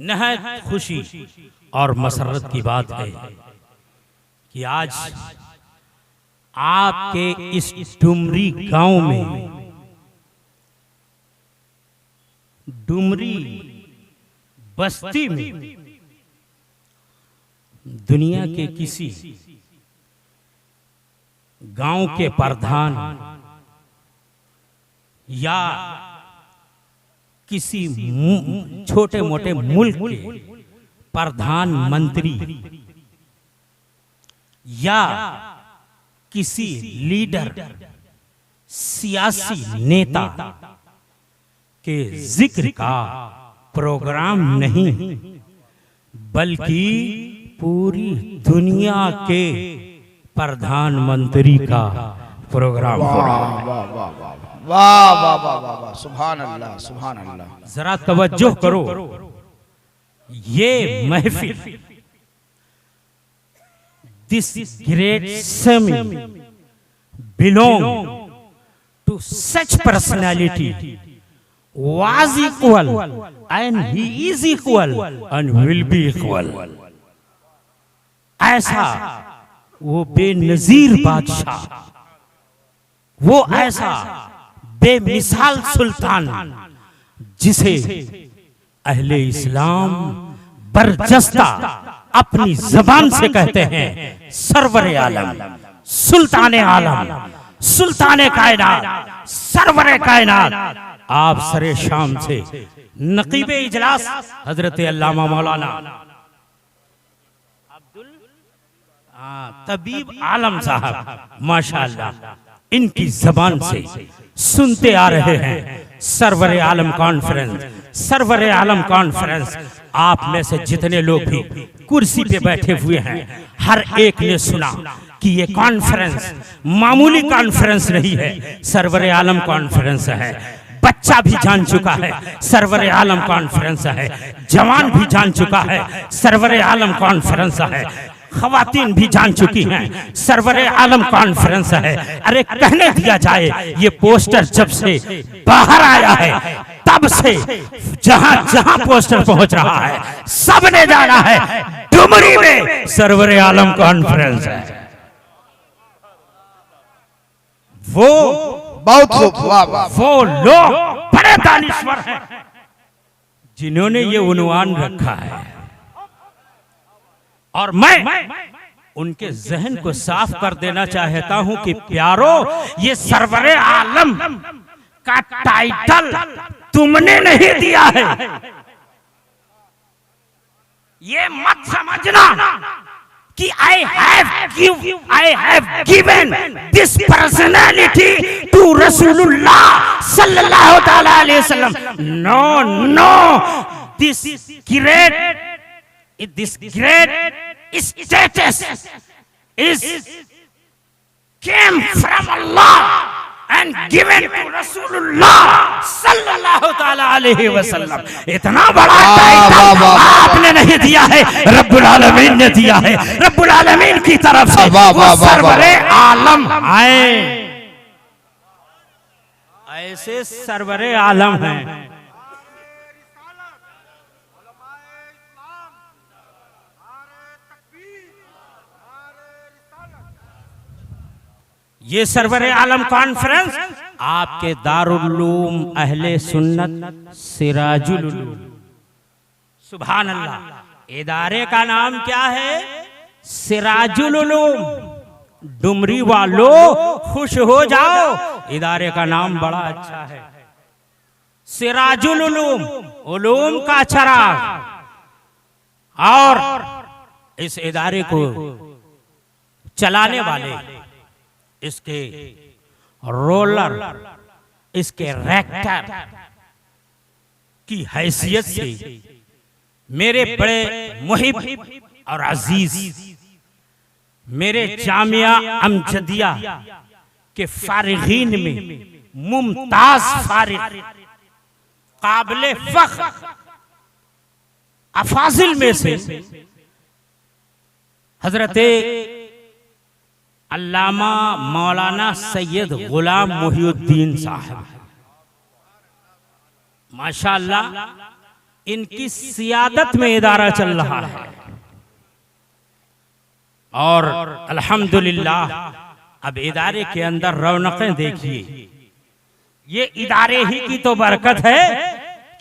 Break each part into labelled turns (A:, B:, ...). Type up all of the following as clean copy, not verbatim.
A: नहायत खुशी और मसरत की बात है कि आज आपके इस डुमरी गांव में, डुमरी बस्ती में, दुनिया के किसी गांव के प्रधान या किसी छोटे मोटे मुल्क के प्रधानमंत्री या किसी लीडर सियासी नेता के जिक्र का प्रोग्राम नहीं, बल्कि पूरी दुनिया के प्रधानमंत्री का प्रोग्राम हो रहा है।
B: वाह वाह वाह वाह वाह, सुभान अल्लाह सुभान अल्लाह।
A: जरा तवज्जो करो, ये महफिल, this great semi belong to such personality, was equal and he is equal and will be equal। ऐसा वो बेनजीर बादशाह, वो ऐसा बेमिसाल सुल्तान जिसे अहले इस्लाम बरजस्ता अपनी जबान से कहते हैं सरवरे आलम, सुल्तान आलम, सुल्तान कायनात, सरवरे कायनात। आप सरे शाम से नकीबे इजलास हजरत अल्लामा मौलाना अब्दुल तबीब आलम साहब माशाअल्लाह, इनकी जबान से सुनते आ रहे हैं सरवरे आलम कॉन्फ्रेंस, सरवरे आलम कॉन्फ्रेंस। आप में से जितने लोग भी कुर्सी पे बैठे हुए हैं, हर एक ने सुना कि ये कॉन्फ्रेंस मामूली कॉन्फ्रेंस नहीं है, सरवरे आलम कॉन्फ्रेंस है। बच्चा भी जान चुका है सरवरे आलम कॉन्फ्रेंस है, जवान भी जान चुका है सरवरे आलम कॉन्फ्रेंस है, खवातीन भी जान चुकी हैं सरवरे आलम कॉन्फ्रेंस है। अरे कहने दिया जाए, ये पोस्टर जब से बाहर आया है तब से जहां जहां पोस्टर पहुंच रहा है सबने जाना है डुमरी में सरवरे आलम कॉन्फ्रेंस है। वो
B: बहुत खूब, वाह वाह।
A: वो लोग बड़े दानिश्वर हैं जिन्होंने ये उन्वान रखा है, और मैं उनके जहन को साफ कर देना चाहता हूं कि प्यारो, ये सरवरे आलम का टाइटल तुमने नहीं दिया है। ये मत समझना कि I have given this personality to Rasulullah sallallahu ta'ala alayhi wasallam. No, this great status is came from Allah and given to Rasulullah sallallahu ta'ala alayhi wasallam। इतना बड़ा टाइटल आपने नहीं दिया है, रब्बुल आलमीन ने दिया है। रब्बुल आलमीन की तरफ से वो सरवरे आलम आए, ऐसे सरवरे आलम हैं। ये सरवरे आलम कॉन्फ्रेंस आपके दारुल उलूम अहले सुन्नत सिराजुल उलूम, सुभान अल्लाह। इदारे का नाम क्या है? सिराजुल उलूम। डुमरी वालों खुश हो जाओ, इदारे का नाम बड़ा अच्छा है, सिराजुल उलूम, उलूम का चराग। और इस इदारे को चलाने वाले, इसके रोलर, इसके रेक्टर की हैसियत से मेरे बड़े मुहिब और अजीज, मेरे जामिया अमजदिया के फारिगीन में मुमताज फारिग, काबिले फख्र अफाजिल में से हजरते अल्लामा मौलाना सैयद गुलाम मुहिउद्दीन साहब, माशाअल्लाह इनकी सियादत में इदारा चल रहा है और अल्हम्दुलिल्लाह अब इदारे के अंदर रौनकें देखिए। ये इदारे ही की तो बरकत है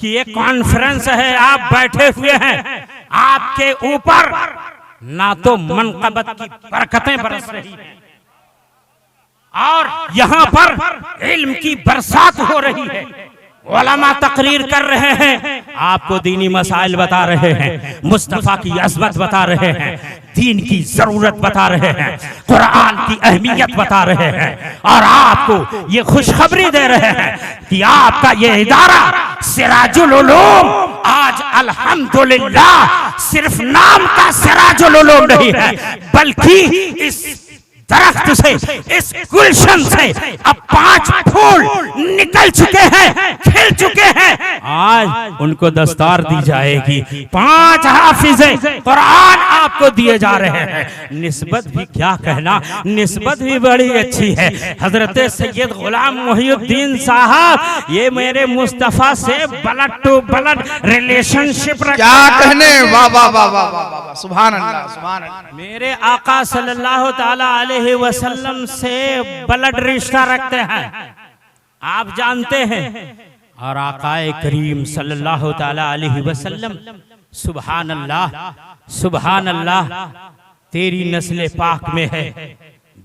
A: कि ये कॉन्फ्रेंस है, आप बैठे हुए हैं, आपके ऊपर ना तो मनक़बत की बरकतें बरस रही हैं और यहाँ पर इल्म की बरसात हो रही है। उलमा तकरीर कर रहे हैं, आपको दीनी मसाइल बता रहे हैं, मुस्तफा की अज़मत बता रहे हैं, दीन की जरूरत बता रहे हैं, कुरान की अहमियत बता रहे हैं और आपको ये खुशखबरी दे रहे हैं कि आपका ये इदारा सिराजुल उलूम आज अल्हम्दुलिल्लाह सिर्फ नाम का सिराजुल उलूम नहीं है, बल्कि इस दरख्त से, इस गुलशन से अब 5 फूल निकल चुके हैं, खिल चुके हैं। आज उनको दस्तार दी जाएगी, 5 हाफिज़े कुरान आपको दिए जा रहे हैं। निस्बत भी क्या कहना, निस्बत भी बड़ी अच्छी है। हजरत सैयद गुलाम मोहिउद्दीन साहब ये मेरे मुस्तफा से ब्लड टू ब्लड रिलेशनशिप
B: क्या कहने, वाह वाह वाह वाह वाह, सुभान अल्लाह सुभान अल्लाह।
A: मेरे आका सल्लल्लाहु ताला अलैहि वसल्लम से ब्लड रिश्ता रखते हैं, आप जानते हैं। और आकाए करीम सल्लल्लाहु ताला अलैहि वसल्लम, सुभान अल्लाह सुभान अल्लाह, तेरी नस्ल पाक में है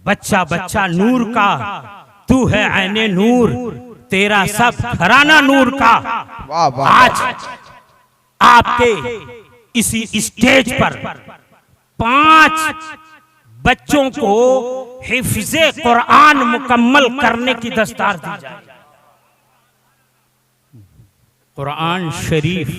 A: बच्चा बच्चा नूर का, तू है ऐने नूर, तेरा सब घराना नूर का।
B: वाह वाह।
A: आज आपके इसी स्टेज पर 5 बच्चों को हिफ्ज़े कुरान मुकम्मल करने की दस्तार दी जाए। कुरान शरीफ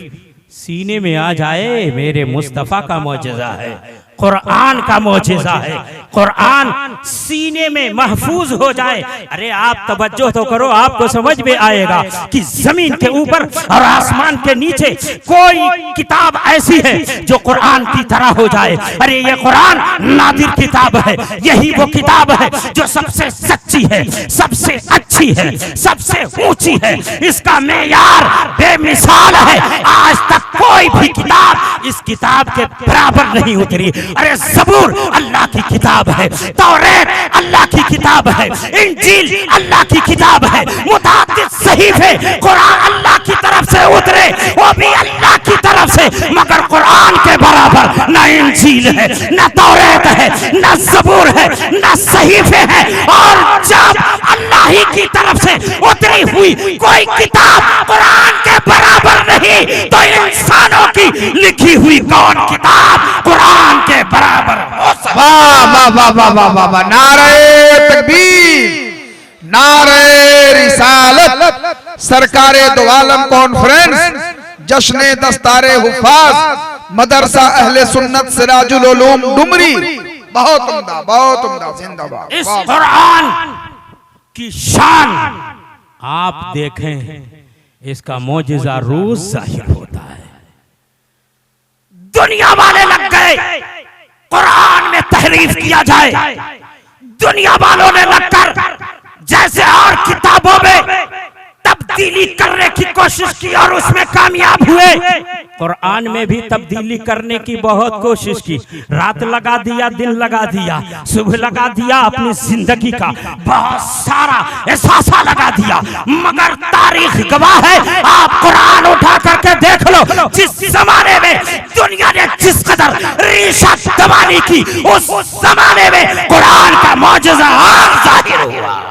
A: सीने में आ जाए, मेरे मुस्तफा का मौजज़ा है, कुरान का मौजज़ा है। कुरान सीने में महफूज हो जाए। अरे आप तवज्जो तो करो, आपको समझ में आएगा कि जमीन के ऊपर और आसमान के नीचे कोई किताब ऐसी है जो कुरान की तरह हो जाए। अरे ये कुरान नादिर किताब है, यही वो किताब है जो सबसे सच्ची है, सबसे अच्छी है, सबसे ऊंची है, इसका मेयार बेमिसाल है। आज तक कोई भी किताब इस किताब के बराबर नहीं उतरी। अरे ज़बूर अल्लाह की किताब है, तौरात अल्लाह की किताब है, इंजील अल्लाह की किताब है, मुताअद्दिद सहीफे कुरान अल्लाह की तरफ से उतरे, वो भी अल्लाह की तरफ से, मगर कुरान के बराबर न इंजील है, न तौरात है, न ज़बूर है, न सहीफे है। और जब अल्लाह ही की तरफ से उतरी हुई कोई किताब कुरान के बराबर नहीं, तो इंसानों की लिखी हुई कौन किताब कुरान के बराबर हो सकती?
B: वाह वाह वाह वाह वाह वाह वाह, नारे तकबीर, नारे रिसालत, सरकारे दो आलम कॉन्फ्रेंस, जश्ने दस्तारे हुफाज, मदरसा अहले सुन्नत सिराजुल उलूम डुमरी। बहुत उम्दा, बहुत उम्दा, जिंदाबाद।
A: इस कुरान की शान आप देखें, इसका मौजज़ा रोज जाहिर होता है। दुनिया वाले लग गए कुरान में तहरीफ किया जाए, दुनिया वालों ने लगकर जैसे और किताबों में तब्दीली करने की कोशिश की और उसमें कामयाब हुए, कुरान में भी तब्दीली करने की बहुत कोशिश की। रात लगा दिया, दिन लगा दिया, सुबह लगा दिया, अपनी जिंदगी का बहुत सारा एहसासा लगा दिया, मगर तारीख गवाह है। आप कुरान उठा करके देख लो, जिस जमाने में दुनिया ने जिस कदर रीशा दबाने की, उस जमाने में कुरान का मौजज़ा और जाहिर हुआ।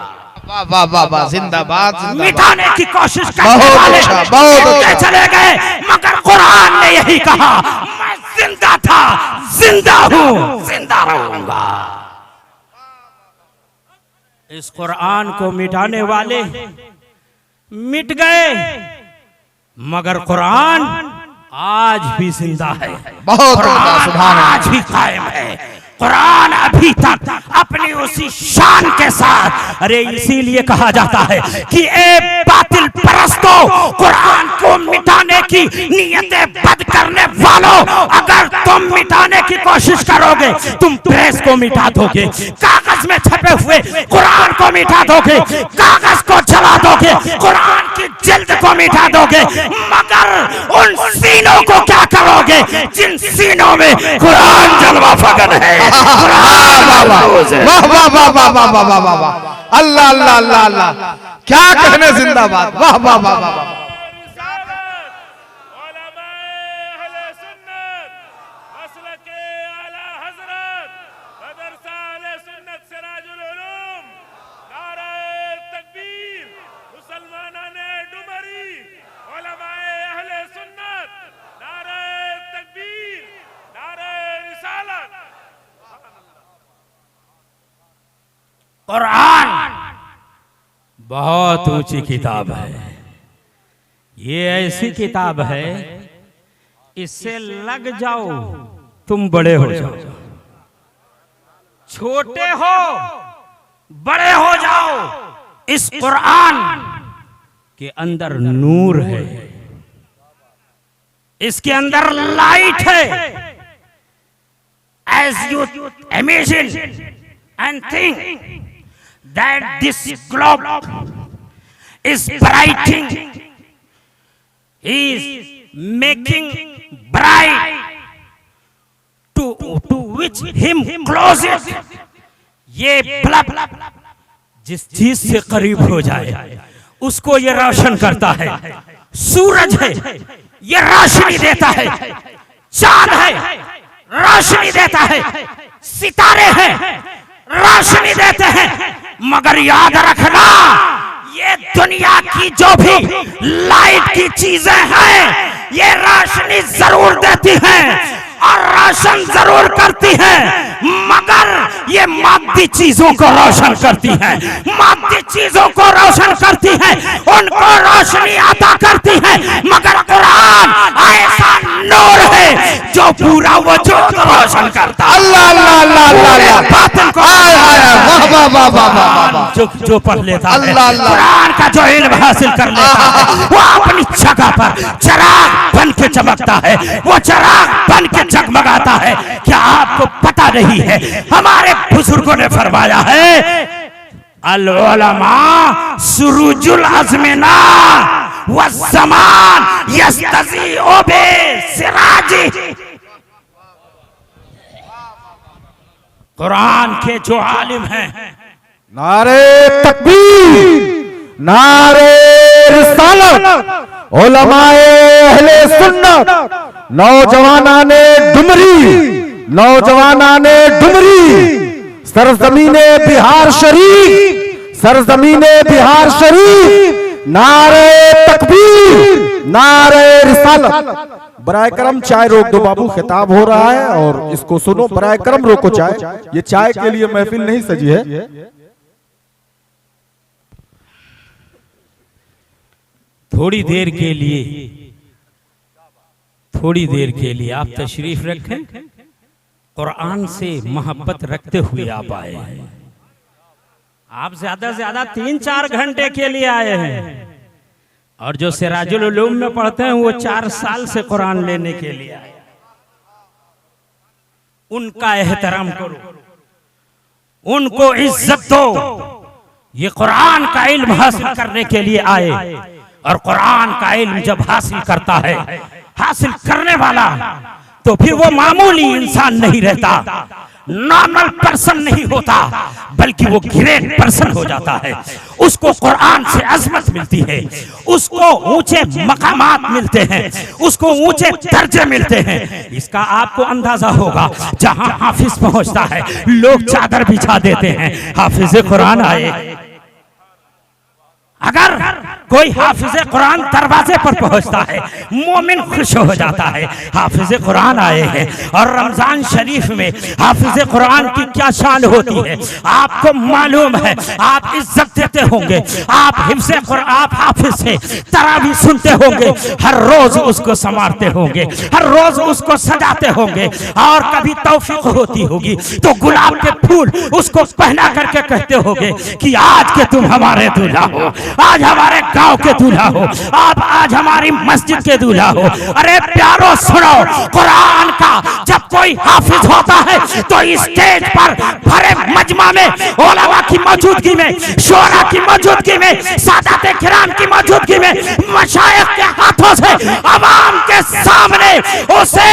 B: वाह वाह वाह वाह, जिंदाबाद,
A: मिटाने की कोशिश करने
B: बहुत
A: वाले
B: अच्छा, बहुत अच्छा।
A: चले गए, मगर कुरान ने यही कहा, मैं जिंदा था, जिंदा हूं, जिंदा रहूंगा। इस कुरान को मिटाने वाले मिट गए, मगर कुरान आज भी जिंदा है,
B: बहुत उम्दा, सुभान अल्लाह।
A: आज भी कायम है। कुरान अभी तक अपनी उसी शान के साथ, अरे इसीलिए कहा जाता है कि ए बातिल परस्तों, कुरान को मिटाने की नियतें बद करने वालों, अगर तुम मिटाने की कोशिश करोगे तुम प्रेस को मिटा दोगे, कागज में छपे हुए कुरान को मिटा दोगे, कागज को जला दोगे, कुरान की जिल्द को मिटा दोगे, मगर उन सीनों को क्या करोगे जिन सीनों में कुरान जलवा फगन है।
B: वाह वाह वाह वाह वाह वाह वाह वाह, अल्लाह अल्लाह अल्लाह अल्लाह, क्या कहने, जिंदाबाद, वाह वाह वाह वाह।
A: कुरान बहुत ऊंची किताब है। ये ऐसी किताब है इससे लग जाओ तुम बड़े हो जाओ, छोटे हो बड़े हो जाओ। इस कुरान के अंदर नूर है, इसके अंदर लाइट है। As you imagine and think that this globe is brighting, he is making bright to which him closest, ये बल्ब जिस चीज से करीब हो जाए उसको ये रोशन करता है। सूरज है ये रोशनी देता है, चांद है रोशनी देता है, सितारे हैं रोशनी देते हैं, मगर याद रखना ये दुनिया की जो भी लाइट की चीजें हैं ये रोशनी जरूर देती हैं और रोशन जरूर करती हैं, मगर ये मादी चीजों को रोशन करती हैं, मादी चीजों को रोशन करती हैं, उनको रोशनी अता करती हैं, मगर कुरान ऐसा नूर है जो पूरा वजूद रोशन करता है।
B: अल्लाह अल्लाह अल्लाह अल्लाह,
A: बातिन को
B: वाह वाह वाह वाह वाह,
A: जो पढ़ लेता है
B: अल्लाह अल्लाह,
A: कुरान का जो इल्म हासिल कर लेता है वो अपनी जगह पर चिराग बन के चमकता है, वो चिराग बन के जगमगाता है। क्या आपको पता नहीं है हमारे बुजुर्गों ने फरमाया है अल उलमा सुरूजुल अज़मिना व ज़मान यस्तज़ीउ बि सिराजी। कुरान के जो आलिम हैं,
B: नारे तकबीर, नारे रिसालत, उलमाए अहले सुन्नत, नौजवानाने डुमरी, नौजवानाने डुमरी, सरजमीने बिहार शरीफ, सरजमीने बिहार शरीफ, नारे तकबीर, नारे रिसालत। बराए करम चाय रोक दो बाबू, खिताब हो रहा है और इसको सुनो। बराए करम रोको चाय, ये चाय के लिए महफिल नहीं सजी है।
A: थोड़ी देर के लिए आप तशरीफ रखें, कुरान से मोहब्बत रखते हुए आप आए हैं। आप ज्यादा से ज्यादा 3-4 घंटे के लिए आए हैं, और जो सिराजुल उलूम में पढ़ते हैं वो 4 साल से कुरान लेने के लिए आए। उनका एहतराम करो, उनको इज्जत दो। ये कुरान का इल्म हासिल करने के लिए आए, और कुरान का इल्म जब हासिल करता है, हासिल करने वाला, तो फिर वो मामूली इंसान नहीं रहता, नॉर्मल पर्सन नहीं होता, बल्कि वो ग्रेट पर्सन हो जाता है। उसको कुरान से अजमत मिलती है, उसको ऊंचे मकामात मिलते हैं, उसको ऊंचे दर्जे मिलते हैं। इसका आपको अंदाजा होगा, जहां हाफिज पहुंचता है लोग चादर बिछा देते हैं, हाफिज कुरान आए। अगर कोई हाफिज कुरान दरवाजे पर पहुंचता है मोमिन खुश हो जाता है, हाफिज कुरान आए हैं। और रमजान शरीफ में हाफिज कुरान की क्या शान होती है आपको मालूम है। आप इज्जत देते होंगे, आप आप हाफिज से तरावी सुनते होंगे, हर रोज उसको संवारते होंगे, हर रोज उसको सजाते होंगे, और कभी तौफीक होती होगी तो गुलाब के फूल उसको पहना करके कहते होंगे कि आज के तुम हमारे दूल्हा हो, आज हमारे गांव के दूल्हा हो, आप आज हमारी मस्जिद के दूल्हा हो। अरे प्यारो सुनो, कुरान का जब जब कोई हाफिज होता है तो स्टेज पर भरे मजमा में, उलमा की मौजूदगी में, शोरा की मौजूदगी में, सादात किराम की मौजूदगी में, मशाइख के हाथों से अवाम के सामने उसे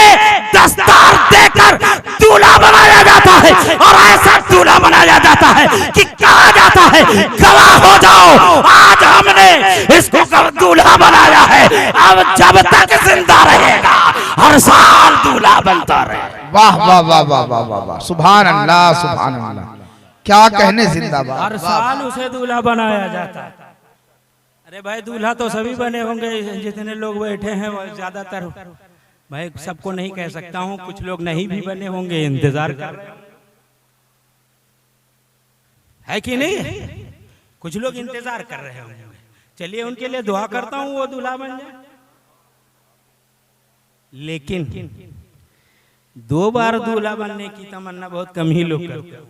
A: दस्तार देकर दूल्हा बनाया जाता है। और ऐसा दूल्हा बनाया जाता है कि कहा जाता है गवाह हो जाओ, आज हमने इसको दूल्हा बनाया है, अब जब तक जिंदा रहेगा हर साल दूल्हा बनता रहे।
B: वाह वाह वाह वाह वाह वाह वाह, सुभान अल्लाह सुभान अल्लाह, क्या कहने, जिंदाबाद।
A: हर साल उसे दूल्हा बनाया जाता है। अरे भाई दूल्हा तो सभी बने होंगे, जितने लोग बैठे हैं वो ज्यादातर, भाई सबको नहीं कह सकता हूँ, कुछ लोग नहीं भी बने होंगे, इंतजार कर रहे है कि नहीं, कुछ लोग इंतजार कर रहे होंगे। चलिए उनके लिए दुआ करता हूँ वो दूल्हा बन जाए। लेकिन 2 बार दूल्हा बनने की तमन्ना बहुत कम ही लोग करते हैं,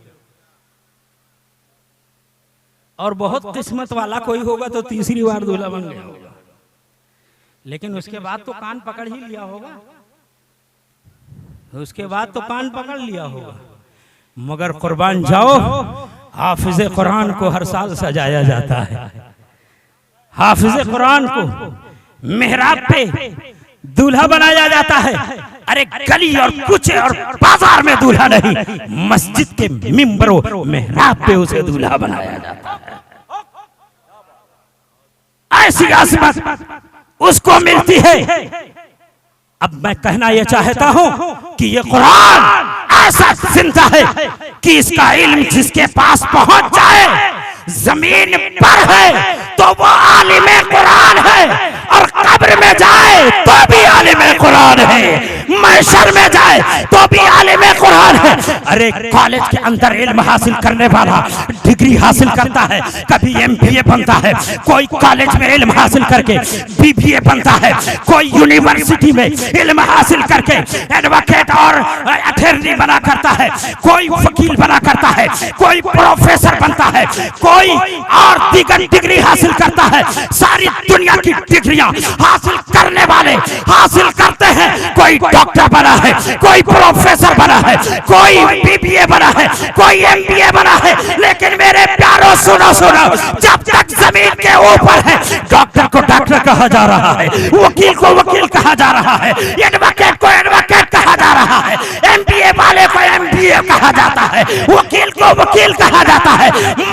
A: और बहुत किस्मत वाला कोई होगा तो 3री बार दूल्हा बन गया होगा, लेकिन उसके बाद तो कान पकड़ ही लिया होगा, उसके बाद तो कान पकड़ लिया होगा। मगर कुर्बान जाओ, हाफिज कुरान को हर साल सजाया जाता है। हाफिज कुरान को मेहराब पे दूल्हा बनाया जाता है। अरे गली और कुचे और बाजार में दूल्हा नहीं, मस्जिद के मिंबरों मेहराब पे उसे दूल्हा बनाया जाता है। ऐसी आसमत उसको मिलती है। अब मैं कहना यह चाहता हूं कि ये कुरान ऐसा जिंदा है कि इसका इल्म जिसके पास पहुंच जाए, जमीन पर है तो वो आलिमे कुरान है, और कब्र में जाए तो भी आलिमे कुरान है, महशर में जाए तो भी आलिमे कुरान है। अरे कॉलेज के अंदर इल्म हासिल करने वाला डिग्री हासिल करता है, कभी MBA बनता है, कोई कॉलेज में इल्म हासिल करके BBA बनता है, कोई यूनिवर्सिटी में इल्म हासिल करके एडवोकेट और अटॉर्नी बना करता है, कोई वकील बना करता है, कोई प्रोफेसर बनता है, कोई और दीगर डिग्री हासिल करता है। सारी दुनिया की डिग्रियां हासिल करने वाले हासिल करते हैं। कोई डॉक्टर बना है, कोई प्रोफेसर बना है, कोई BBA बना है, कोई MBA बना है, लेकिन मेरे प्यारों सुनो सुनो, जब तक जमीन के ऊपर है डॉक्टर को डॉक्टर कहा जा रहा है, वकील को वकील कहा जा रहा है, एडवोकेट को एडवोकेट कहा जा रहा है, MBA वाले को MBA कहा जाता है, वकील को वकील कहा जाता है।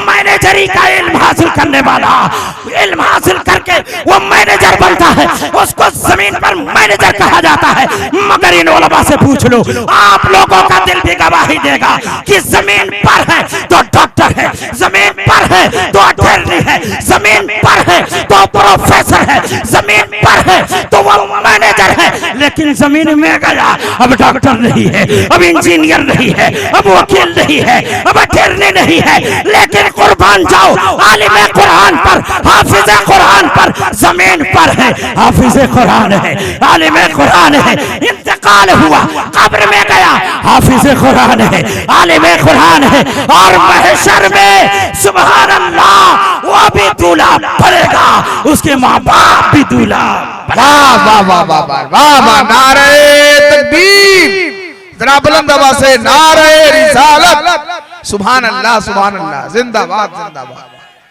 A: मैनेजरी का इल्म हासिल करने वाला इल्म हासिल करके वो मैनेजर बनता है, उसको जमीन पर मैनेजर कहा जाता है। मगर इन उलमा से पूछ लो, आप लोगों का दिल भी गवाही देगा कि जमीन पर है तो डॉक्टर है, जमीन पर है तो अटॉर्नी है, जमीन पर है तो प्रोफेसर है, जमीन पर है तो वो मैनेजर है। लेकिन जमीन में गया, अब डॉक्टर नहीं है, अब इंजीनियर नहीं है, अब वकील नहीं है, अब अटॉर्नी नहीं है, लेकिन कुर्बान जाओ आलिम कुरान पर, हाफिज कुरान पर, जमीन पर है, हाफिज कुरान है, आलिम कुरान है। इंतकाल हुआ, कब्र में गया, हाफिज कुरान है, आलिम कुरान है, और महशर में सुभान अल्लाह वो भी दूल्हा बनेगा, उसके माँ बाप भी दूल्हा।
B: वाह वाह वाह वाह वाह वाह वाह, नारे तकबीर, जरा बुलंद आवाज से नारे रिसालत, सुभान अल्लाह सुभान अल्लाह, जिंदाबाद जिंदाबाद,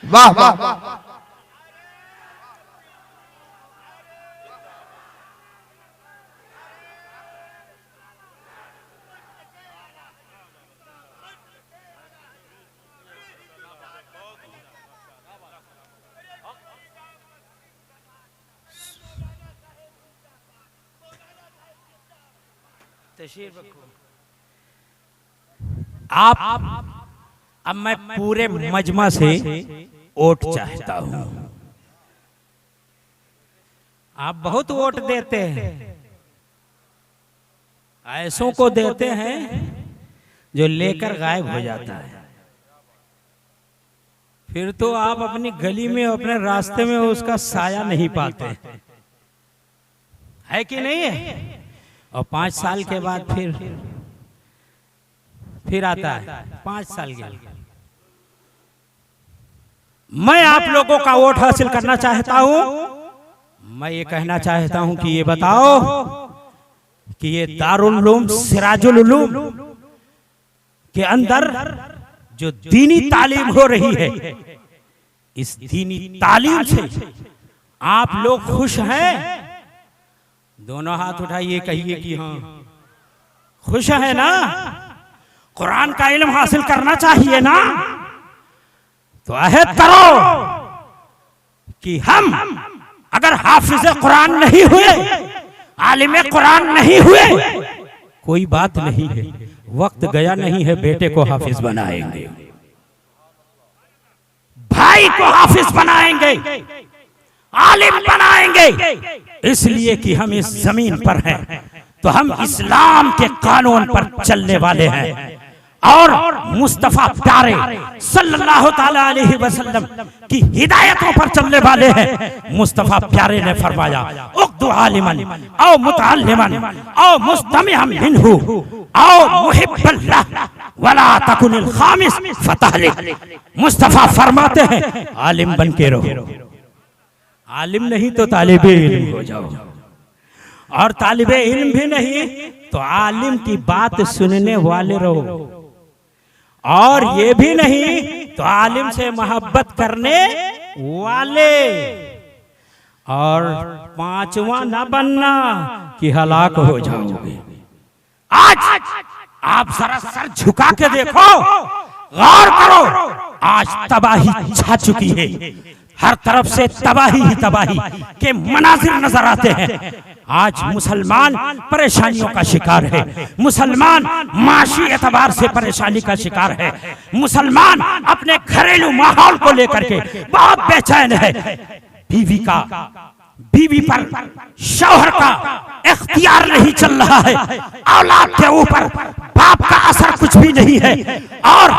B: वाह वाह।
A: आप अब मैं पूरे मजमा से वोट चाहता हूं। आप बहुत वोट देते हैं, ऐसों को देते हैं जो लेकर गायब हो जाता है, फिर तो आप अपनी गली में अपने रास्ते में उसका साया नहीं पाते, है कि नहीं है? और 5 साल के बाद फिर आता है 5 साल के लिए। मैं आप लोगों का वोट हासिल करना चाहता हूं। मैं ये कहना चाहता हूं कि ये बताओ कि ये दारुल उलूम सिराजुल उलूम के अंदर जो दीनी तालीम हो रही है, इस दीनी तालीम से आप लोग खुश हैं? दोनों हाथ उठाइए, कहिए कि हाँ खुश है ना। कुरान का इल्म हासिल करना चाहिए ना। तो अहद करो कि हम अगर हाफिज कुरान नहीं हुए, आलिम कुरान नहीं हुए, कोई बात नहीं है, वक्त गया नहीं है, बेटे को हाफिज बनाएंगे, भाई को हाफिज बनाएंगे, आलिम बनाएंगे। इसलिए कि हम इस जमीन पर हैं, तो हम इस्लाम के कानून पर चलने वाले हैं और मुस्तफा प्यारे सल्लल्लाहु ताला अलैहि वसल्लम की हिदायतों पर चलने वाले हैं। मुस्तफा प्यारे ने फरमाया, उक़्दु आलिमन औ मुतअल्लिमन औ मुस्तमिअन मिन्हु औ मुहिब्बल्लाह वला तकुनिल खामिस फतहलिक। मुस्तफा फरमाते हैं, आलिम बन के रहो, आलिम नहीं तो तालिबे इल्म हो जाओ, और तालिबे इल्म भी नहीं तो आलिम की बात सुनने वाले रहो, और ये भी नहीं तो आलिम से मोहब्बत करने वाले। और पांचवा ना बनना कि हलाक हो जाओगे। आज आप जरा सर झुका के देखो, गौर करो, आज तबाही छा चुकी है, हर तरफ से तबाही ही तबाही के मनाजिर नजर आते हैं। आज मुसलमान परेशानियों का शिकार है, मुसलमान माशी एतबार से परेशानी का शिकार है, मुसलमान अपने घरेलू माहौल को लेकर के बहुत बेचैन है। बीवी पर शौहर का इख्तियार नहीं चल रहा है, औलाद के ऊपर बाप का असर कुछ भी नहीं है, और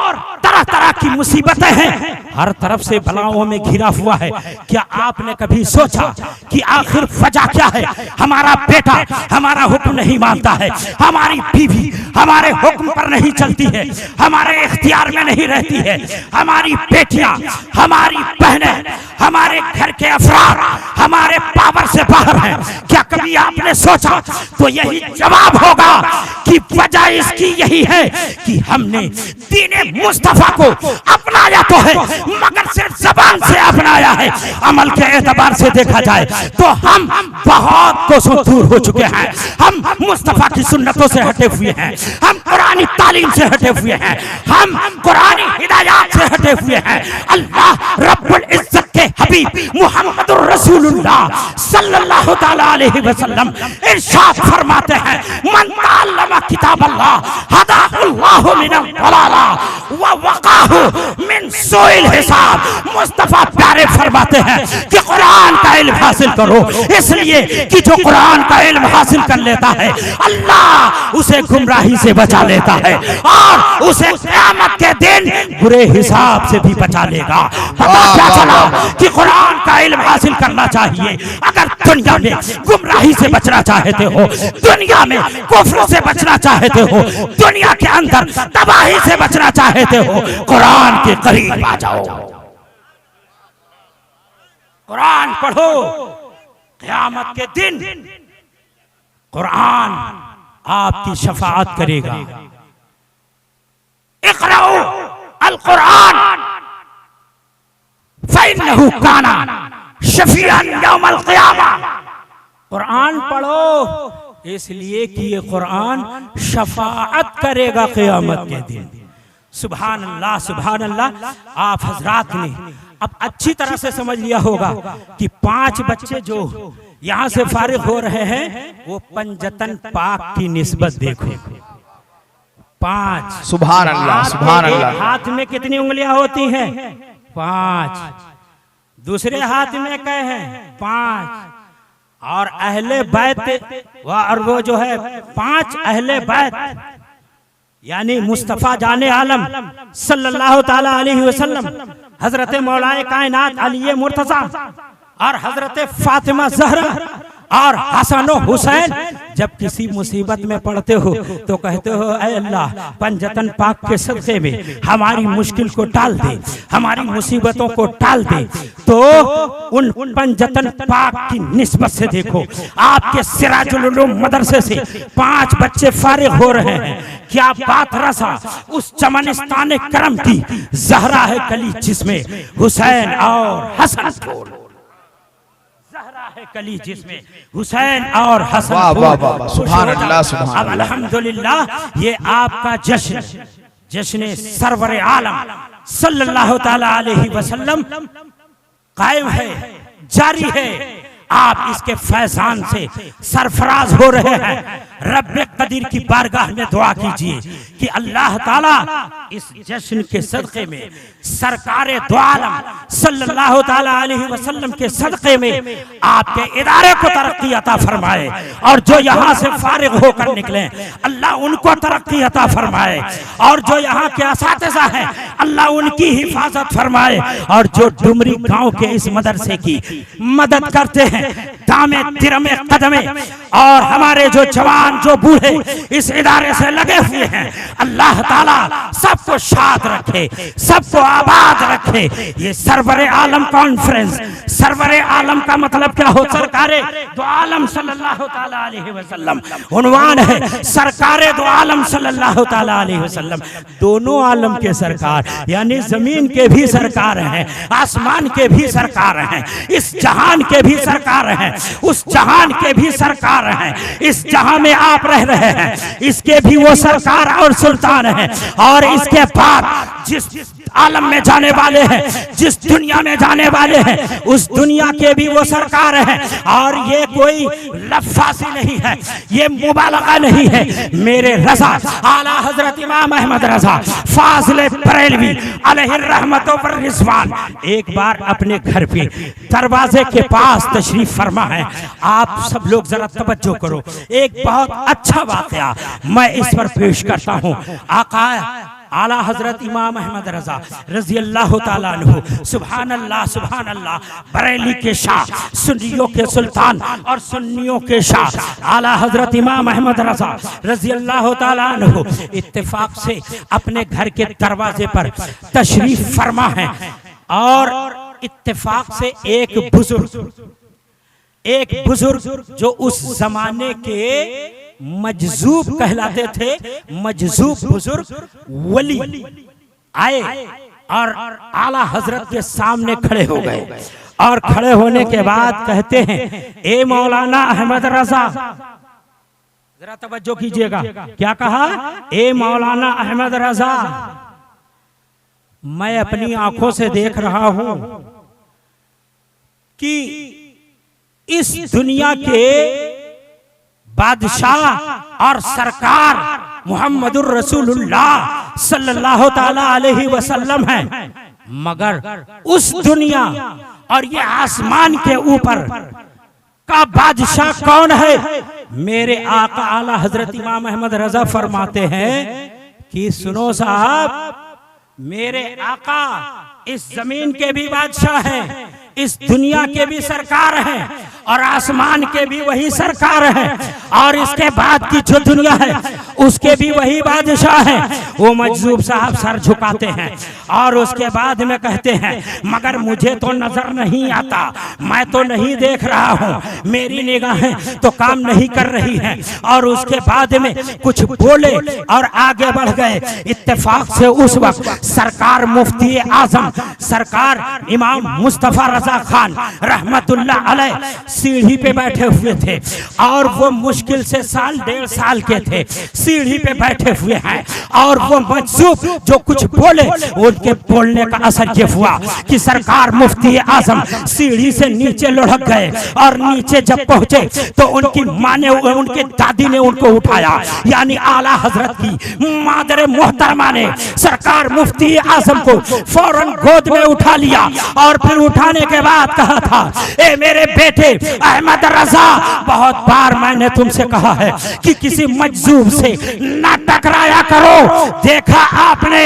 A: तरह तरह की मुसीबतें हैं, हर तरफ से बलाओं में घिरा हुआ है। क्या आपने कभी सोचा कि आखिर वजह क्या है? हमारा बेटा हमारा हुक्म नहीं मानता है, हमारी बीवी हमारे हुक्म पर नहीं चलती है, हमारे इख्तियार में नहीं रहती है, हमारी बेटियां, हमारी बहनें, हमारे घर के अफराद हमारे पावर से बाहर हैं। क्या कभी आपने सोचा? तो यही जवाब होगा कि वजह इसकी यही है कि हमने दीने मुस्तफा को अपनाया तो है, मगर सिर्फ जबान से अपनाया है। अमल के एतबार से देखा जाए तो हम बहुत कोसों दूर हो चुके हैं। हम मुस्तफा की सुन्नतों से हटे हुए हैं, हम कुरानी तालीम से हटे हुए हैं, हम कुरानी हिदायत से हटे हुए हैं। अल्लाह रब्बुल इज्जत के हबीब मुहम्मदुर रसूलुल्लाह सल्लल्लाहु ताला अलैहि वसल्लम इरशाद फरमाते हैं, मन तअल्लमा किताबल्लाह हदाहुल्लाहु मिनल दलाला व वक़ाहु मिन सुइल हिसाब। मुस्तफा प्यारे फरमाते हैं कि कुरान का इल्म हासिल करो, इसलिए कि जो कुरान का इल्म हासिल कर लेता है अल्लाह उसे गुमराही से बचा लेता है और उसे क़यामत के दिन बुरे हिसाब से भी बचा लेगा। पता क्या चला कि कुरान का इल्म हासिल करना चाहिए। अगर दुनिया में गुमराही से बचना चाहते हो, दुनिया में कुफ्र से बचना चाहते हो, दुनिया के अंदर तबाही से बचना चाहते हो, कुरान के करीब आ जाओ, कुरान पढ़ो। क़यामत के दिन कुरान आपकी शफाअत करेगा। इक़राउ अल कुरान फ़इन्नहु काना शफ़ीअन यौमल क़ियामा। कुरान पढ़ो इसलिए कि ये कुरान शफाअत करेगा क़यामत के दिन। सुभान अल्लाह, सुभान अल्लाह। आप हजरात ने अब अच्छी तरह से समझ लिया होगा कि 5 बच्चे जो यहाँ से फारिग हो रहे हैं वो पंजतन पाक की निस्बत देखो। 5।
B: सुभान अल्लाह, सुभान अल्लाह।
A: हाथ में कितनी उंगलियां होती हैं? 5। दूसरे हाथ में कहे हैं 5। और अहले बैत और वो जो है 5 अहले बैत यानी मुस्तफा जाने आलम सल्लल्लाहु ताला अलैहि वसल्लम, हजरत मौलाए कायनात अली मुर्तजा और हजरत फातिमा ज़हरा और हसन और हुसैन जब किसी मुसीबत में पड़ते हो तो कहते हो ऐ अल्लाह पंजतन पाक के सदक़े में हमारी मुश्किल को टाल दे, हमारी मुसीबतों को टाल दे। तो उन पंजतन पाक की निस्बत से देखो, आपके सिराजुल उलूम मदरसे से 5 बच्चे फारिग हो रहे हैं। क्या बात रसा उस चमनिस्तान करम की ज़हरा है कली जिसमें हुसैन और हसन फूल, है कली जिसमें हुसैन और हसन।
B: वाह वाह वाह, सुभान अल्लाह सुभान
A: अब अल्हम्दुलिल्लाह ये आपका जश्न, जश्न सरवर आलम सल्लल्लाहु ताला अलैहि वसल्लम कायम है, जारी है। आप इसके फैजान से सरफराज हो रहे हैं। रब्बे कदीर की बारगाह में दुआ कीजिए कि अल्लाह ताला इस जश्न के सदक़े में सरकारे दो आलम सल्लल्लाहु ताला अलैहि वसल्लम के सदक़े में आपके इदारे को तरक्की अता फरमाए, और जो यहाँ से फारिग होकर निकले अल्लाह उनको तरक्की अता फरमाए, और जो यहाँ के असातिज़ा हैं अल्लाह उनकी हिफाजत फरमाए, और जो डुमरी गांव के इस मदरसे की मदद करते हैं दामे तिरमे कदमे, और हमारे जो जवान जो बूढ़े इस इदारे से लगे हुए हैं अल्लाह ताला सबको शाद रखे, सबको आबाद रखे। ये सरवरे आलम कॉन्फ्रेंस, सरवरे आलम का मतलब क्या हो? सरकारे दो आलम सल्लल्लाहु ताला अलैहि वसल्लम उन्वान है, सरकारे दो आलम सल्लल्लाहु ताला अलैहि वसल्लम। दोनों आलम के सरकार यानी जमीन के भी सरकार हैं, आसमान के भी सरकार हैं, इस जहान के भी सरकार हैं, उस जहान के भी सरकार हैं, इस जहां में आप रह रहे हैं इसके भी वो सरकार और सुल्तान हैं, और इसके बाद जिस आलम में जाने वाले हैं, जिस दुनिया में जाने वाले हैं उस दुनिया के भी वो सरकार हैं। और ये कोई लफ्फासी नहीं है, ये मुबालगा नहीं है। मेरे रजा आला हजरत इमाम अहमद रजा फाज़िल बरेलवी अलैहि रहमत व रिज़वान एक बार अपने घर पे दरवाजे के पास तशरीफ फरमा है। आप सब लोग जरा तवज्जो करो, एक बहुत अच्छा वाकया मैं इस पर पेश करता हूँ। आका आला हजरत इमाम अहमद रजा रजी अल्लाह ताला अन्हु सुभान अल्लाह बरेली के शाह, सुन्नियों के सुल्तान और सुन्नियों के शाह आला हजरत इमाम अहमद रजा रजी अल्लाह ताला अन्हु इत्तेफाक से अपने घर के दरवाजे पर तशरीफ फरमा है, और इत्तेफाक से एक बुजुर्ग जो उस जमाने के मजजूब कहलाते थे, मजजूब बुजुर्ग वली आए और आला हजरत के सामने खड़े हो गए, और खड़े होने के बाद कहते हैं ए मौलाना अहमद रजा, जरा तवज्जो कीजिएगा, क्या कहा? ए मौलाना अहमद रजा, मैं अपनी आंखों से देख रहा हूं कि इस दुनिया के बादशाह और सरकार मुहम्मदुर रसूलुल्लाह सल्लल्लाहु ताला अलैहि वसल्लम है, मगर उस दुनिया और ये आसमान के ऊपर का बादशाह कौन है? मेरे आका आला हजरत इमाम अहमद रजा फरमाते हैं कि सुनो साहब, मेरे आका इस जमीन के भी बादशाह हैं, इस दुनिया के भी सरकार हैं, और आसमान के भी वही सरकार है, और इसके बाद की जो दुनिया है उसके भी वही बादशाह हैं। वो मजजूब साहब सर झुकाते हैं और उसके बाद में कहते हैं मगर मुझे तो नजर नहीं आता, मैं तो नहीं देख रहा हूँ, मेरी निगाहें तो काम नहीं कर रही हैं। और उसके बाद में कुछ बोले और आगे बढ़ गए। इत्तेफाक से उस वक्त सरकार मुफ्ती आजम सरकार इमाम मुस्तफा रजा खान रहमतुल्लाह अलैह सीढ़ी पे बैठे हुए थे, और वो मुश्किल से 1.5 साल के थे, सीढ़ी पे बैठे हुए हैं। और वो मजसूब जो कुछ बोले, उनके बोलने का असर ये हुआ कि सरकार मुफ्ती आजम सीढ़ी से नीचे लुढ़क गए, और नीचे जब पहुंचे तो उनकी माँ ने, उनके दादी ने उनको उठाया, यानी आला हजरत की मादर मोहतरमा ने सरकार मुफ्ती आजम को फौरन गोद में उठा लिया, और फिर उठाने के बाद कहा था ए मेरे बेटे अहमद रजा, बहुत बार मैंने तुम तुमसे कहा है कि किसी मजजूब से ना टकराया करो। देखा आपने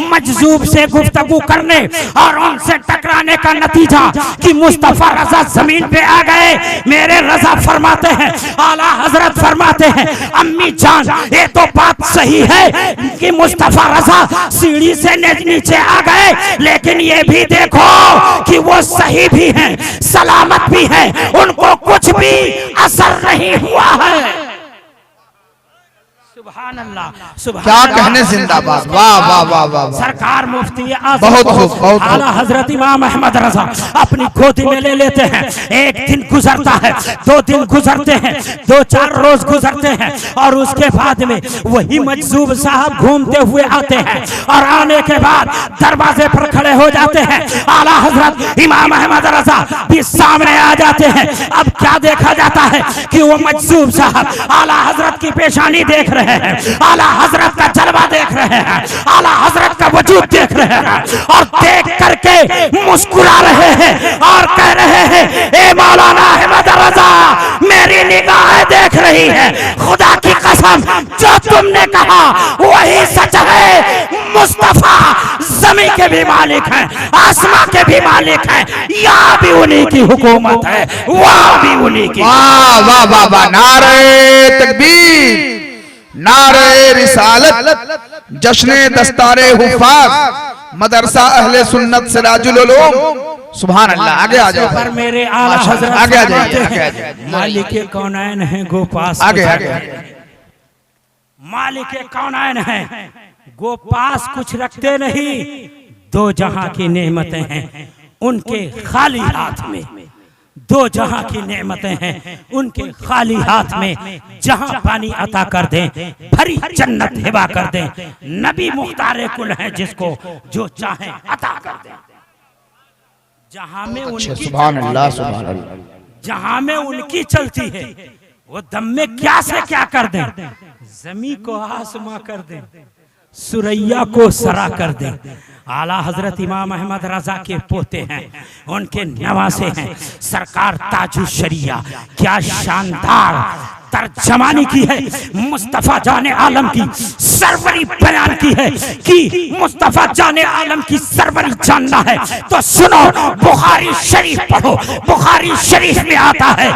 A: मजजूब से गुफ्तगू करने और उनसे टकराने का नतीजा कि मुस्तफा रजा जमीन पे आ गए। मेरे रजा फरमाते हैं, आला हजरत फरमाते हैं, अम्मी जान ये तो बात सही है कि मुस्तफा रजा सीढ़ी से नीचे आ गए, लेकिन ये भी देखो कि वो सही भी हैं, सलामत भी हैं, उनको कुछ भी असर नहीं हुआ है। सुभान अल्लाह, सुभान
B: क्या कहने जिंदाबाद, वाह वाह वाह वाह।
A: सरकार मुफ्ती आज़म
B: बहुत खूब, बहुत
A: आला हजरत इमाम अहमद रजा अपनी गोदी में ले लेते हैं। एक दिन गुजरता है, 2 दिन गुजरते हैं, 2-4 रोज गुजरते हैं और उसके बाद में वही मजजूब साहब घूमते हुए आते हैं और आने के बाद दरवाजे पर खड़े हो जाते हैं। आला हजरत इमाम अहमद रजा भी सामने आ जाते हैं। अब क्या देखा जाता है कि वो मजजूब साहब आला हजरत की पेशानी देख रहे हैं, आला हजरत का जलवा देख रहे हैं, आला हजरत का वजूद देख रहे हैं और देख करके मुस्कुरा रहे हैं और कह रहे हैं, ए मौलाना अहमद रजा मेरी निगाहें देख रही है, खुदा की कसम जो तुमने कहा वही सच है। मुस्तफा जमीन के भी मालिक हैं, आसमां के भी मालिक हैं, यहाँ भी उन्हीं की हुकूमत है, वहाँ भी उन्हीं की।
B: वाह वाह वाह वाह। नारे तकबीर, नारे रिसालत, जश्न दस्तारे हुफ़ाज़, मदरसा अहले सुन्नत सिराजुल उलूम। सुभान अल्लाह। आगे आ जाओ
A: पर मेरे आला हजरत
B: आगे आ जाइए,
A: मालिक कौनैन है गोपास
B: आगे आगे।
A: मालिक कौनैन है गोपास कुछ रखते नहीं, 2 जहां की नेमतें हैं उनके खाली हाथ में, 2 जहां की नेमतें हैं उनके खाली हाथ में। जहां पानी अता कर दें, भरी जन्नत हिबा कर दें, नबी मुख्तारे कुल हैं जिसको जो चाहे अता कर दें। जहां में उनकी
B: सुभान अल्लाह, सुभान अल्लाह।
A: जहां में उनकी चलती है वो दम में क्या से क्या कर दें, जमी को आसमां कर दें, सुरैया को सरा कर दें। आला हजरत इमाम अहमद रजा के पोते हैं, उनके नवासे हैं। सरकार ताजु शरिया क्या शानदार तर्जमानी की है, मुस्तफा जाने आलम की सरवरी बयान की है कि मुस्तफा जाने आलम की सरवरी जानना है तो सुनो, बुखारी शरीफ पढ़ो। बुखारी शरीफ में आता है,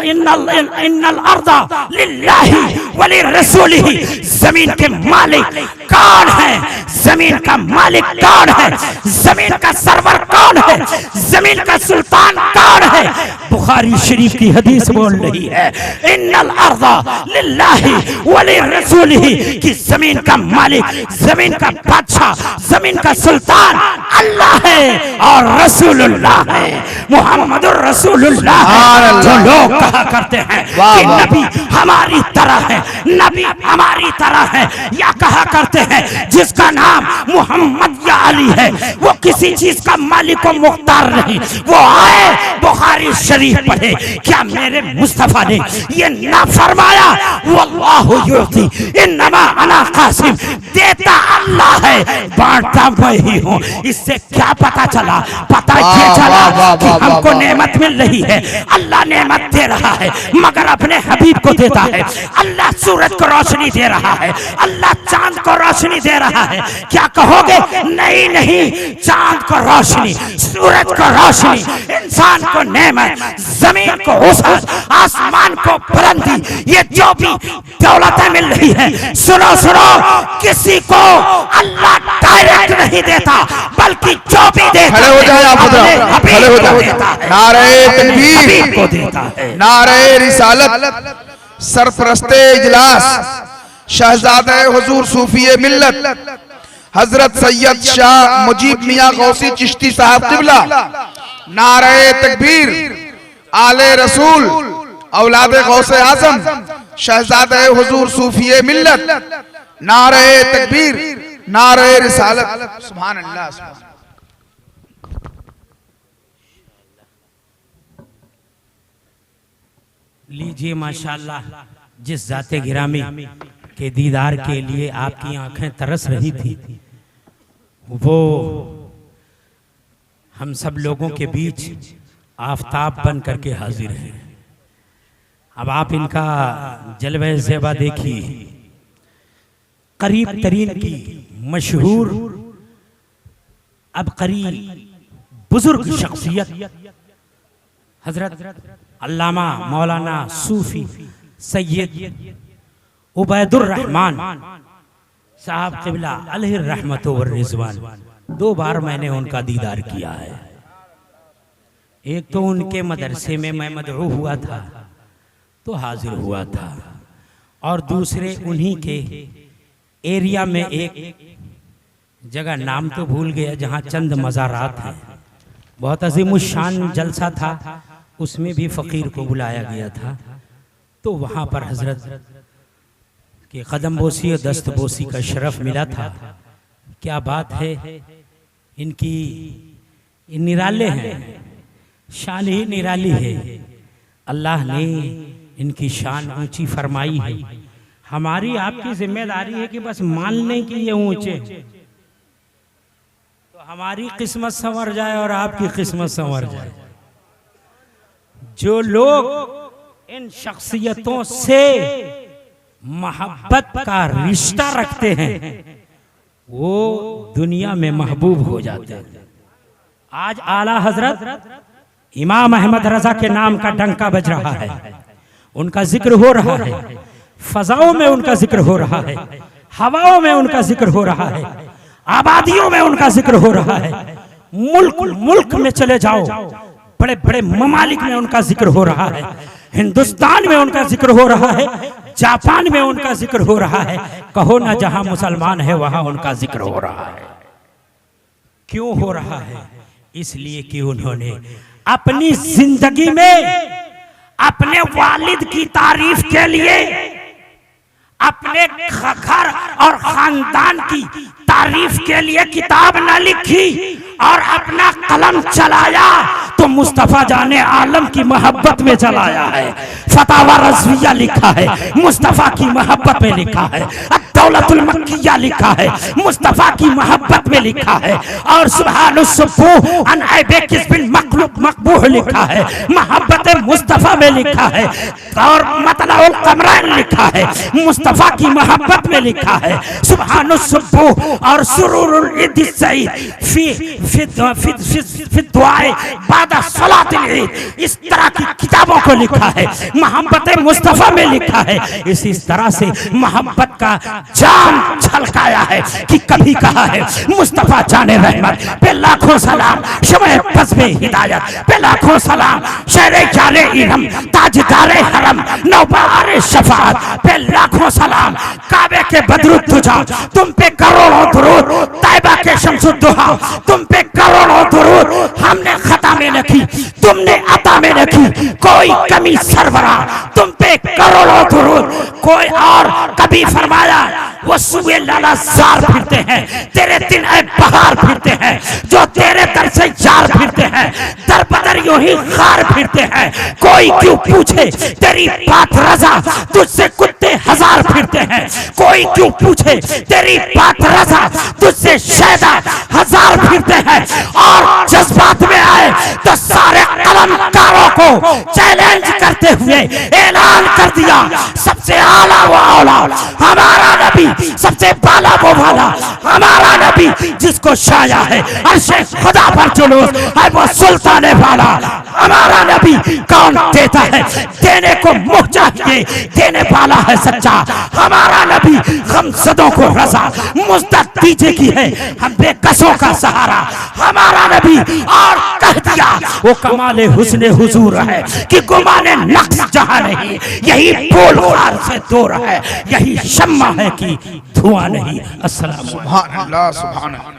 A: इन्नल अर्दा लिल्लाहि वली रसूलिही, जमीन के मालिक कौन है, जमीन का मालिक कौन है, जमीन का सरवर कौन है, जमीन का सुल्तान कौन है। बुखारी शरीफ की हदीस बोल रही है, इन्नल अर्दा लिल्लाहि वली रसूलिही, कि जमीन का मालिक, जमीन का बादशाह, जमीन का सुल्तान अल्लाह है और रसूलुल्लाह है, मुहम्मदुर रसूलुल्लाह। जो लोग कहा करते हैं कि नबी हमारी तरह है, नबी हमारी तरह है, या कहा करते हैं जिसका नाम मोहम्मद या अली है वो किसी चीज का मालिक व मुख्तार नहीं, वो आए बुखारी शरीफ पढ़े। क्या मेरे मुस्तफा ने ये ना फरमाया, वल्लाहु युती इन्नमा अना कासिम, देता अल्लाह है बांटता मैं ही हूँ। इससे क्या पता चला? पता ये चला कि हमको नेमत मिल रही है, अल्लाह नेमत दे रहा है मगर अपने हबीब को देता है। अल्लाह सूरज को रोशनी दे रहा है, अल्लाह चांद को रोशनी दे रहा है। क्या कहोगे? नहीं नहीं, चांद को रोशनी, सूरज को रोशनी, इंसान को नेमत, जमीन को वसअत, आसमान को बुलंदी, ये जो भी दौलतें मिल रही है, सुनो सुनो, किसी को अल्लाह डायरेक्ट नहीं देता बल्कि जो भी देता
B: खड़े हो जाए आप, खड़े हो जाए। नारे तकबीर, नारे रिसालत, सरपरस्ते इजलास, शहजादे हुजूर सूफिए मिल्लत हजरत सैयद शाह मुजीब मियां गौसी चिश्ती साहब किबला। नारे तकबीर, आले रसूल, औलादे गौसे आजम, शहजादे हुजूर सूफिए मिल्लत। नारे तकबीर, नारे रिसालत। सुभान अल्लाह।
A: लीजिए माशाल्लाह, जिस जाते गिरामी के दीदार के लिए आपकी आंखें तरस रही थी, वो हम सब लोगों के बीच आफताब बन करके हाजिर है। अब आप इनका जलवे ज़ेबा देखिए, करीब तरीन की मशहूर अबकरी बुजुर्ग शख्सियत हजरत अल्लामा मौलाना सूफी सैयद उबैदुर रहमान साहब क़िबला अलैहि रहमत व रिज़वान, 2 बार मैंने उनका दीदार किया है। एक तो उनके मदरसे में मैं मदऊ हुआ था तो हाजिर हुआ था, और दूसरे उन्हीं के एरिया में एक जगह, नाम तो भूल गया, जहाँ चंद मज़ारात हैं, बहुत अज़ीमुश्शान जलसा था, उसमें भी फ़कीर को बुलाया गया था। तो वहाँ पर हजरत के कदम बोसी और दस्त बोसी का शरफ मिला था। क्या बात है, इनकी निराले हैं, शान ही निराली है। अल्लाह ने इनकी शान ऊंची फरमाई है। हमारी आपकी जिम्मेदारी है कि बस मान लें कि ये ऊंचे, तो हमारी किस्मत संवर जाए और आपकी किस्मत संवर जाए। जो लोग इन शख्सियतों से मोहब्बत का रिश्ता रखते हैं वो दुनिया में महबूब हो जाते हैं। आज आला हजरत इमाम अहमद रजा के नाम का डंका बज रहा है, उनका जिक्र हो रहा है, फजाओं में उनका जिक्र हो रहा है, हवाओं में उनका जिक्र हो रहा है, आबादियों में उनका जिक्र हो रहा है, मुल्क में चले जाओ, बड़े बड़े ममालिक में उनका जिक्र हो रहा है, हिंदुस्तान में उनका जिक्र हो रहा है, जापान में उनका जिक्र हो रहा है। कहो ना जहां मुसलमान है वहां उनका जिक्र हो रहा है। क्यों हो रहा है? इसलिए कि उन्होंने अपनी जिंदगी में अपने वालिद की तारीफ के लिए अपने घर और खानदान की तारीफ के लिए किताब न लिखी और अपना कलम चलाया तो मुस्तफा जाने आलम की मोहब्बत में चलाया है। फतावा रज़विया लिखा है, मुस्तफा की मोहब्बत में लिखा है। दौलतुल मक्किया लिखा है, मुस्तफा की मोहब्बत में लिखा है। और सुब्हानुस सुब्बुह अन ऐबे किस्बिल मखलूक मकबूह लिखा है, मोहब्बत मुस्तफा में लिखा है। और मतलउल कमरैन लिखा है, मुस्तफा की मोहब्बत में लिखा है। सुब्हानुस सुब्बुह और सुरूरुल ईद सईद फी दुआए बादा सलातिल ईद, इस तरह की किताबों को लिखा है, मोहब्बत मुस्तफा में लिखा है। इस तरह से मोहब्बत का जाम छलकाया है कि कभी कहा है मुस्तफा जाने रहमत पे लाखों सलाम, शमे बज़्मे हिदायत पे लाखों सलाम, शेरे जाने इलम ताजदारे हरम नौबारे शफाअत पे लाखों सलाम, काबे के बदरुद तुझा तुम पे करोड़ों दुरूद, तैबा के शम्सुद्दुहा तुम पे करोड़ों दुरूद। हमने खता में लिखी तुमने अता में लिखी, कोई कमी सरवरा तुम पे करोड़ों दुरूद। कोई और कभी फरमाया वो सुए लाला जार फिरते हैं, तेरे दिन ऐ बहार फिरते हैं, जो तेरे दर से यार फिरते हैं, दर बदर यूं ही खार फिरते हैं। कोई क्यों पूछे तेरी बात रजा, तुझसे कुत्ते हजार फिरते हैं। कोई क्यों पूछे तेरी बात रजा, तुझसे शैदा हजार फिरते हैं। और जज्बात में आए तो सारे कलमकारों को चैलेंज करते हुए ऐलान कर दिया, सबसे आला वो आला हमारा नबी, सबसे बाला वो वाला हमारा नबी, जिसको शाया है अर्शे खुदा पर जुलूस है वो सुल्तान वाला हमारा नबी। कौन देता है देने को मुँह चाहिए, देने वाला है सच्चा हमारा नबी। गमज़दों को रज़ा मुस्तद दीजे की है, हम बेकसों का सहारा हमारा नबी। और कह दिया वो कमाले हुस्ने हुजूर है कि गुमाने नक्श जहां नहीं, यही बोल खार से दूर है, यही शम्मा है कि धुआं नहीं। अस्सलाम।
B: सुभान अल्लाह सुभान अल्लाह।